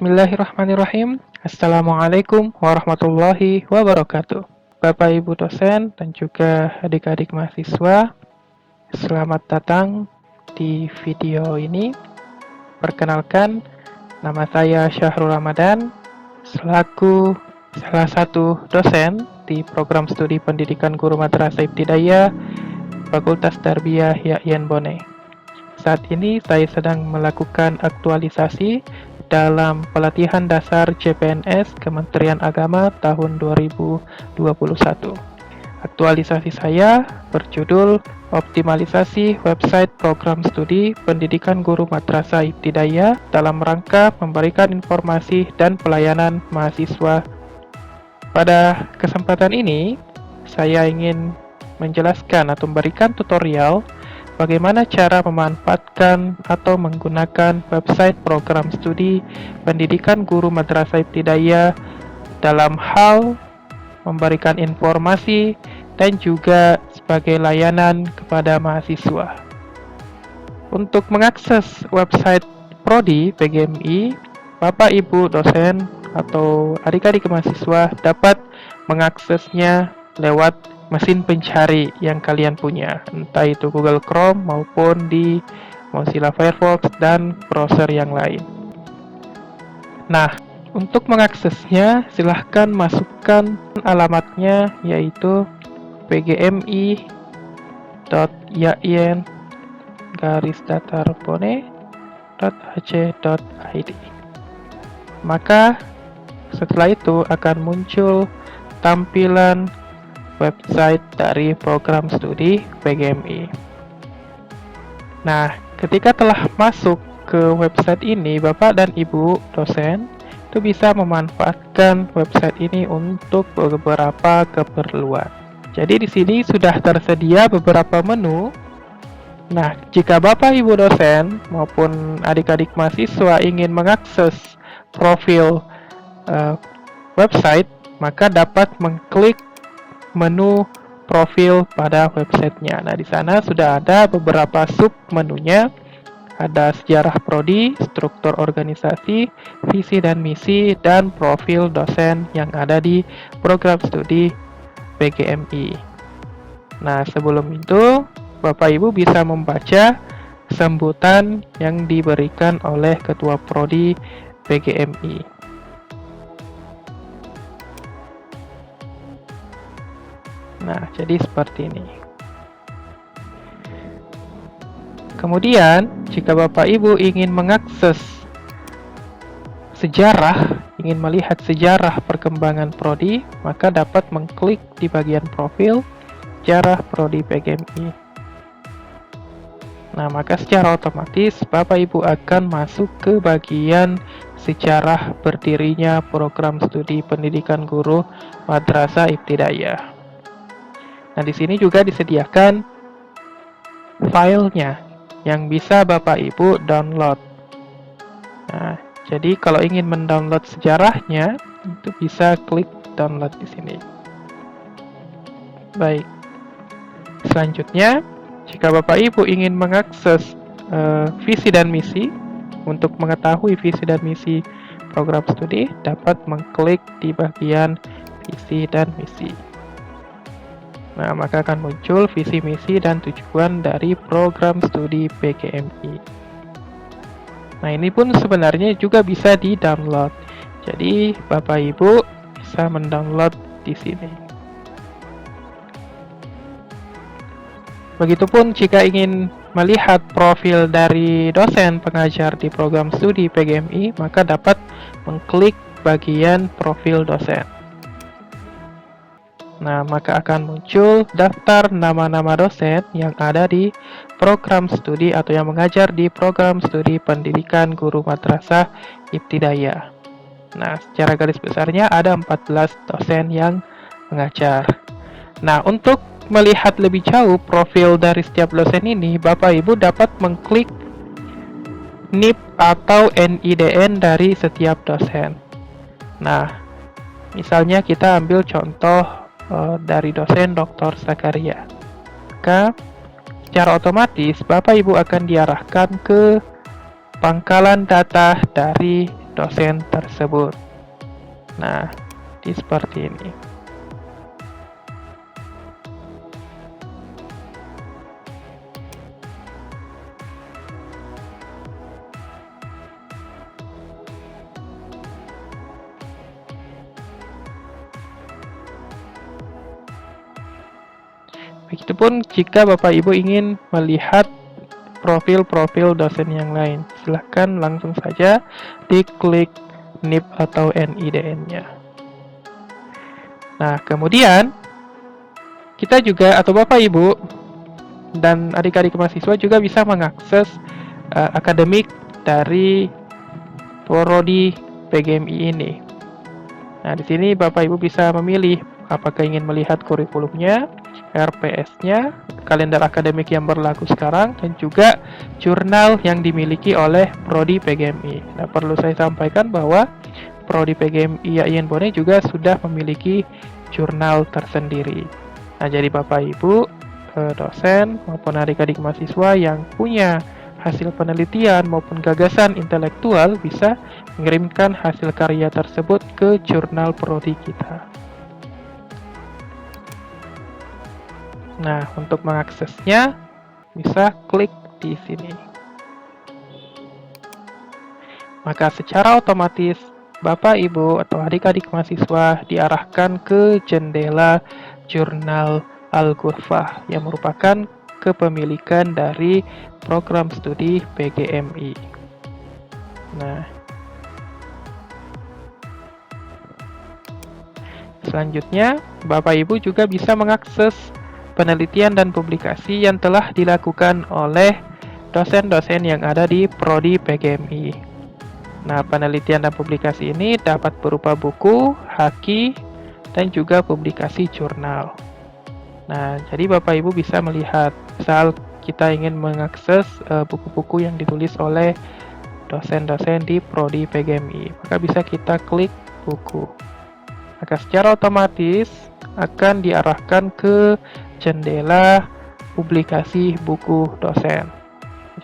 Bismillahirrahmanirrahim. Assalamualaikum warahmatullahi wabarakatuh. Bapak Ibu dosen dan juga adik-adik mahasiswa, selamat datang di video ini. Perkenalkan, nama saya Syahrul Ramadan, selaku salah satu dosen di program studi pendidikan guru madrasah ibtidaiyah Fakultas Tarbiyah Ya'yan Bone. Saat ini saya sedang melakukan aktualisasi dalam pelatihan dasar CPNS Kementerian Agama tahun 2021. Aktualisasi saya berjudul Optimalisasi Website Program Studi Pendidikan Guru Madrasah Ibtidaiyah dalam rangka memberikan informasi dan pelayanan mahasiswa. Pada kesempatan ini, saya ingin menjelaskan atau memberikan tutorial bagaimana cara memanfaatkan atau menggunakan website program studi pendidikan guru madrasah ibtidaiyah dalam hal memberikan informasi dan juga sebagai layanan kepada mahasiswa. Untuk mengakses website Prodi PGMI, Bapak Ibu dosen atau adik-adik mahasiswa dapat mengaksesnya lewat mesin pencari yang kalian punya, entah itu Google Chrome maupun di Mozilla Firefox dan browser yang lain. Nah, untuk mengaksesnya silahkan masukkan alamatnya, yaitu pgmi.yayen-datarbone.ac.id. Maka setelah itu akan muncul tampilan website dari program studi PGMI. Nah, ketika telah masuk ke website ini, Bapak dan Ibu dosen itu bisa memanfaatkan website ini untuk beberapa keperluan. Jadi di sini sudah tersedia beberapa menu. Nah, jika Bapak Ibu dosen maupun adik-adik mahasiswa ingin mengakses profil website, maka dapat mengklik menu profil pada websitenya. Nah, di sana sudah ada beberapa sub menunya. Ada sejarah prodi, struktur organisasi, visi dan misi, dan profil dosen yang ada di program studi PGMI. Nah, sebelum itu, Bapak Ibu bisa membaca sambutan yang diberikan oleh Ketua Prodi PGMI. Nah, jadi seperti ini. Kemudian, jika Bapak Ibu ingin mengakses sejarah, ingin melihat sejarah perkembangan prodi, maka dapat mengklik di bagian profil sejarah prodi PGMI. Nah, maka secara otomatis Bapak Ibu akan masuk ke bagian sejarah berdirinya program studi pendidikan guru madrasah ibtidaiyah. Nah, di sini juga disediakan filenya yang bisa Bapak Ibu download. Nah, jadi kalau ingin mendownload sejarahnya, itu bisa klik download di sini. Baik. Selanjutnya, jika Bapak Ibu ingin mengakses visi dan misi, untuk mengetahui visi dan misi program studi, dapat mengklik di bagian visi dan misi. Nah, maka akan muncul visi misi dan tujuan dari program studi PGMI. Nah, ini pun sebenarnya juga bisa di-download. Jadi, Bapak Ibu bisa mendownload di sini. Begitupun jika ingin melihat profil dari dosen pengajar di program studi PGMI, maka dapat mengklik bagian profil dosen. Nah, maka akan muncul daftar nama-nama dosen yang ada di program studi atau yang mengajar di program studi pendidikan guru madrasah ibtidaiyah. Nah, secara garis besarnya ada 14 dosen yang mengajar. Nah, untuk melihat lebih jauh profil dari setiap dosen ini, Bapak Ibu dapat mengklik NIP atau NIDN dari setiap dosen. Nah, misalnya kita ambil contoh dari dosen Dr. Zakaria. Maka secara otomatis Bapak Ibu akan diarahkan ke pangkalan data dari dosen tersebut. Nah, seperti ini. Begitupun jika Bapak Ibu ingin melihat profil-profil dosen yang lain, silahkan langsung saja diklik NIP atau NIDN-nya. Nah, kemudian kita juga atau Bapak Ibu dan adik-adik mahasiswa juga bisa mengakses akademik dari prodi PGMI ini. Nah, di sini Bapak Ibu bisa memilih apakah ingin melihat kurikulumnya, RPS-nya, kalender akademik yang berlaku sekarang, dan juga jurnal yang dimiliki oleh prodi PGMI. Nah, perlu saya sampaikan bahwa prodi PGMI IAIN Bone juga sudah memiliki jurnal tersendiri. Nah, jadi Bapak Ibu, dosen maupun adik-adik mahasiswa yang punya hasil penelitian maupun gagasan intelektual bisa mengirimkan hasil karya tersebut ke jurnal prodi kita. Nah, untuk mengaksesnya bisa klik di sini. Maka secara otomatis Bapak, Ibu, atau adik-adik mahasiswa diarahkan ke jendela jurnal Al-Ghurfah yang merupakan kepemilikan dari program studi PGMI. Nah, selanjutnya Bapak Ibu juga bisa mengakses penelitian dan publikasi yang telah dilakukan oleh dosen-dosen yang ada di prodi PGMI. Nah, penelitian dan publikasi ini dapat berupa buku, haki, dan juga publikasi jurnal. Nah, jadi Bapak Ibu bisa melihat, misal kita ingin mengakses buku-buku yang ditulis oleh dosen-dosen di prodi PGMI, maka bisa kita klik buku. Maka secara otomatis akan diarahkan ke jendela publikasi buku dosen.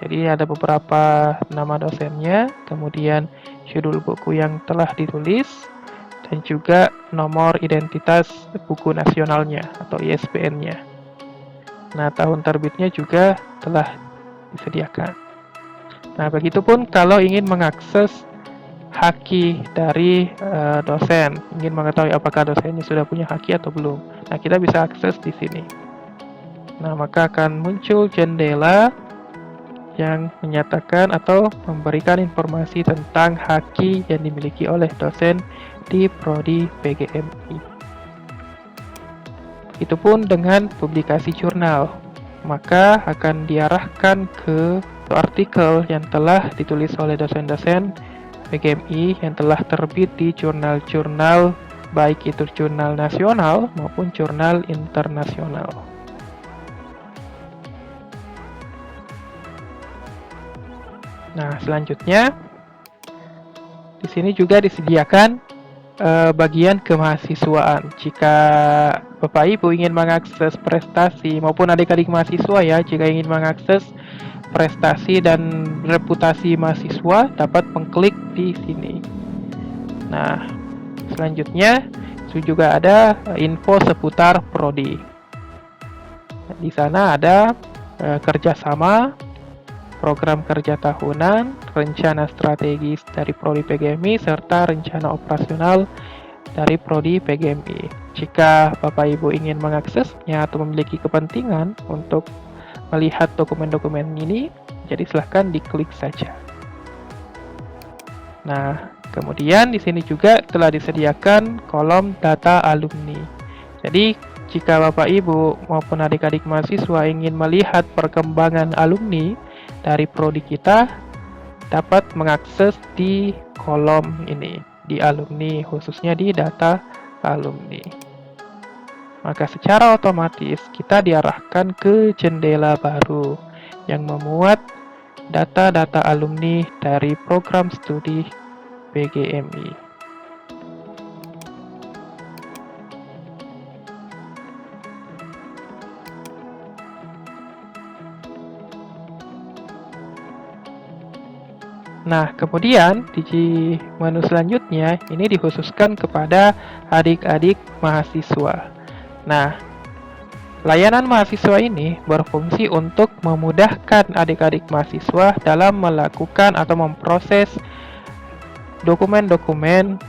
Jadi ada beberapa nama dosennya, kemudian judul buku yang telah ditulis, dan juga nomor identitas buku nasionalnya atau ISBN-nya. Nah, tahun terbitnya juga telah disediakan. Nah, begitupun kalau ingin mengakses haki dari dosen, ingin mengetahui apakah dosennya sudah punya haki atau belum. Nah, kita bisa akses di sini. Nah, maka akan muncul jendela yang menyatakan atau memberikan informasi tentang haki yang dimiliki oleh dosen di prodi PGMI. Begitupun dengan publikasi jurnal, maka akan diarahkan ke artikel yang telah ditulis oleh dosen-dosen PGMI yang telah terbit di jurnal-jurnal baik itu jurnal nasional maupun jurnal internasional. Nah, selanjutnya di sini juga disediakan bagian kemahasiswaan. Jika Bapak Ibu ingin mengakses prestasi maupun adik-adik mahasiswa ya, jika ingin mengakses prestasi dan reputasi mahasiswa, dapat mengklik di sini. Nah, selanjutnya juga ada info seputar prodi. Di sana ada kerjasama, program kerja tahunan, rencana strategis dari prodi PGMI, serta rencana operasional dari prodi PGMI. Jika Bapak Ibu ingin mengaksesnya atau memiliki kepentingan untuk melihat dokumen-dokumen ini, jadi silahkan diklik saja. Nah, kemudian di sini juga telah disediakan kolom data alumni. Jadi, jika Bapak Ibu maupun adik-adik mahasiswa ingin melihat perkembangan alumni dari prodi kita, dapat mengakses di kolom ini, di alumni, khususnya di data alumni. Maka secara otomatis kita diarahkan ke jendela baru yang memuat data-data alumni dari program studi PGMI. Nah, kemudian di menu selanjutnya ini dikhususkan kepada adik-adik mahasiswa. Nah, layanan mahasiswa ini berfungsi untuk memudahkan adik-adik mahasiswa dalam melakukan atau memproses dokumen-dokumen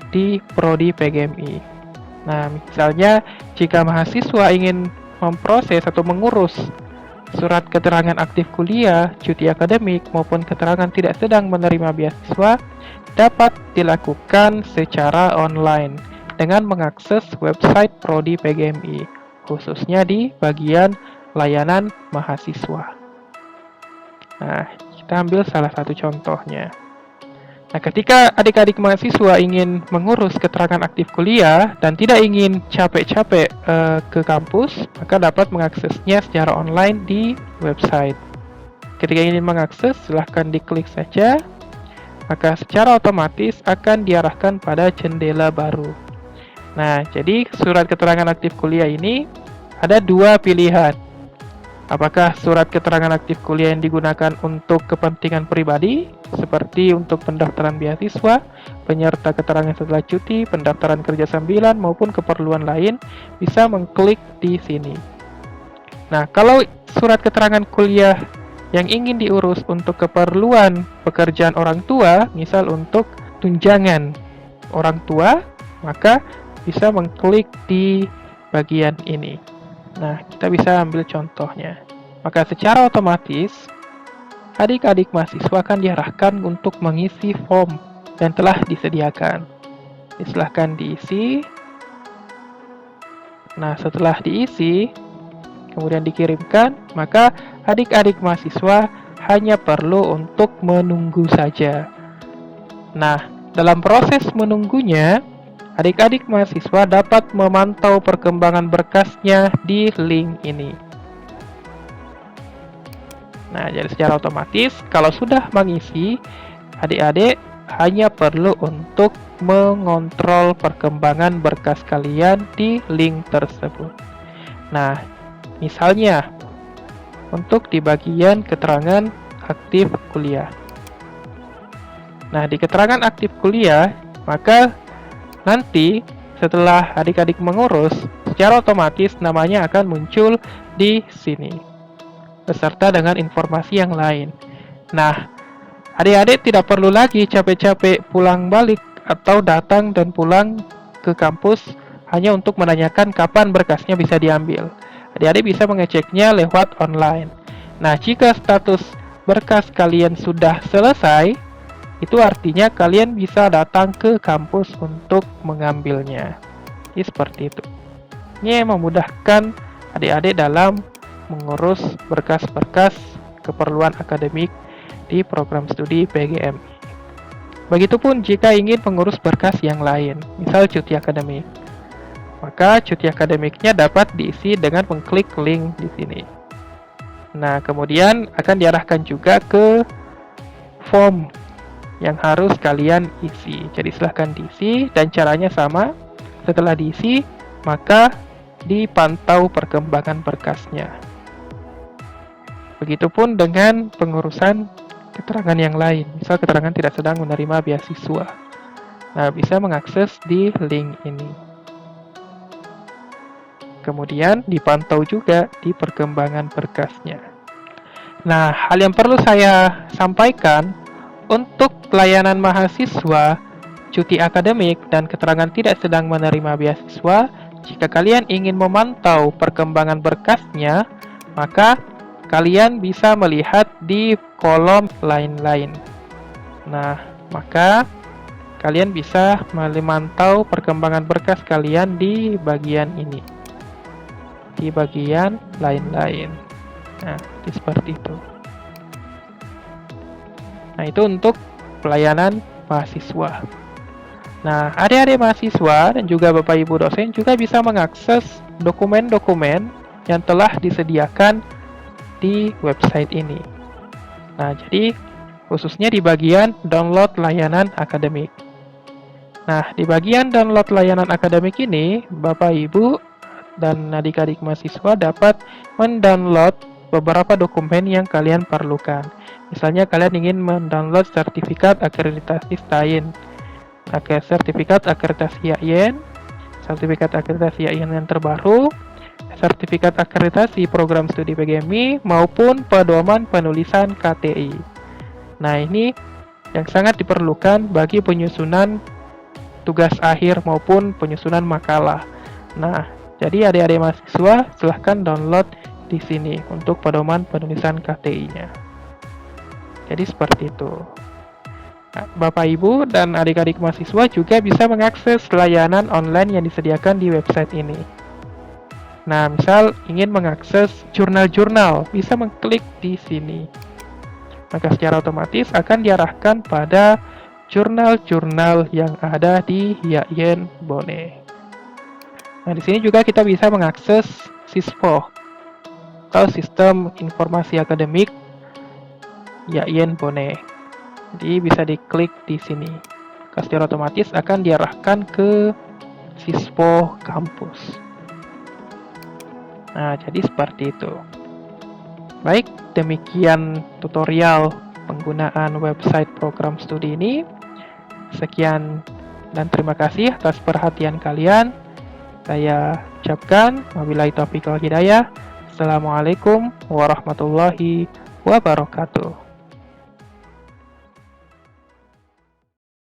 di Prodi PGMI. Nah, misalnya jika mahasiswa ingin memproses atau mengurus surat keterangan aktif kuliah, cuti akademik, maupun keterangan tidak sedang menerima beasiswa dapat dilakukan secara online dengan mengakses website Prodi PGMI, khususnya di bagian layanan mahasiswa. Nah, kita ambil salah satu contohnya. Nah, ketika adik-adik mahasiswa ingin mengurus keterangan aktif kuliah dan tidak ingin capek-capek ke kampus, maka dapat mengaksesnya secara online di website. Ketika ingin mengakses, silahkan diklik saja, maka secara otomatis akan diarahkan pada jendela baru. Nah, jadi surat keterangan aktif kuliah ini ada dua pilihan. Apakah surat keterangan aktif kuliah yang digunakan untuk kepentingan pribadi, seperti untuk pendaftaran beasiswa, penyerta keterangan setelah cuti, pendaftaran kerja sambilan, maupun keperluan lain, bisa mengklik di sini. Nah, kalau surat keterangan kuliah yang ingin diurus untuk keperluan pekerjaan orang tua, misal untuk tunjangan orang tua, maka bisa mengklik di bagian ini. Nah, kita bisa ambil contohnya. Maka secara otomatis, adik-adik mahasiswa akan diarahkan untuk mengisi form yang telah disediakan. Silahkan diisi. Nah, setelah diisi, kemudian dikirimkan, maka adik-adik mahasiswa hanya perlu untuk menunggu saja. Nah, dalam proses menunggunya, adik-adik mahasiswa dapat memantau perkembangan berkasnya di link ini. Nah, jadi secara otomatis, kalau sudah mengisi, adik-adik hanya perlu untuk mengontrol perkembangan berkas kalian di link tersebut. Nah, misalnya, untuk di bagian keterangan aktif kuliah. Nah, di keterangan aktif kuliah, maka nanti setelah adik-adik mengurus, secara otomatis namanya akan muncul di sini, beserta dengan informasi yang lain. Nah, adik-adik tidak perlu lagi capek-capek pulang balik atau datang dan pulang ke kampus hanya untuk menanyakan kapan berkasnya bisa diambil. Adik-adik bisa mengeceknya lewat online. Nah, jika status berkas kalian sudah selesai, itu artinya kalian bisa datang ke kampus untuk mengambilnya. Jadi seperti itu. Ini memudahkan adik-adik dalam mengurus berkas-berkas keperluan akademik di program studi PGMI. Begitupun jika ingin mengurus berkas yang lain, misal cuti akademik. Maka cuti akademiknya dapat diisi dengan mengklik link di sini. Nah, kemudian akan diarahkan juga ke form yang harus kalian isi. Jadi silahkan diisi dan caranya sama. Setelah diisi, maka dipantau perkembangan berkasnya. Begitupun dengan pengurusan keterangan yang lain. Misal keterangan tidak sedang menerima beasiswa. Nah, bisa mengakses di link ini. Kemudian dipantau juga di perkembangan berkasnya. Nah, hal yang perlu saya sampaikan untuk layanan mahasiswa, cuti akademik, dan keterangan tidak sedang menerima beasiswa, jika kalian ingin memantau perkembangan berkasnya, maka kalian bisa melihat di kolom lain-lain. Nah, maka kalian bisa memantau perkembangan berkas kalian di bagian ini, di bagian lain-lain. Nah, seperti itu. Nah, itu untuk pelayanan mahasiswa. Nah, adik-adik mahasiswa dan juga Bapak Ibu dosen juga bisa mengakses dokumen-dokumen yang telah disediakan di website ini. Nah, jadi khususnya di bagian download layanan akademik. Nah, di bagian download layanan akademik ini, Bapak Ibu dan adik-adik mahasiswa dapat mendownload beberapa dokumen yang kalian perlukan. Misalnya kalian ingin mendownload sertifikat akreditasi STAIN, sertifikat akreditasi IAIN, sertifikat akreditasi IAIN yang terbaru, sertifikat akreditasi program studi PGMI, maupun pedoman penulisan KTI. Nah, ini yang sangat diperlukan bagi penyusunan tugas akhir maupun penyusunan makalah. Nah, jadi adik-adik mahasiswa silahkan download di sini untuk pedoman penulisan KTI-nya. Jadi seperti itu. Nah, Bapak Ibu dan adik-adik mahasiswa juga bisa mengakses layanan online yang disediakan di website ini. Nah, misal ingin mengakses jurnal-jurnal, bisa mengklik di sini. Maka secara otomatis akan diarahkan pada jurnal-jurnal yang ada di IAIN Bone. Nah, di sini juga kita bisa mengakses SISPO atau Sistem Informasi Akademik IAIN Bone. Jadi bisa diklik di sini. Secara otomatis akan diarahkan ke SISPO kampus. Nah, jadi seperti itu. Baik, demikian tutorial penggunaan website program studi ini. Sekian dan terima kasih atas perhatian kalian. Saya ucapkan wabillahi taufiq wal hidayah. Assalamualaikum warahmatullahi wabarakatuh.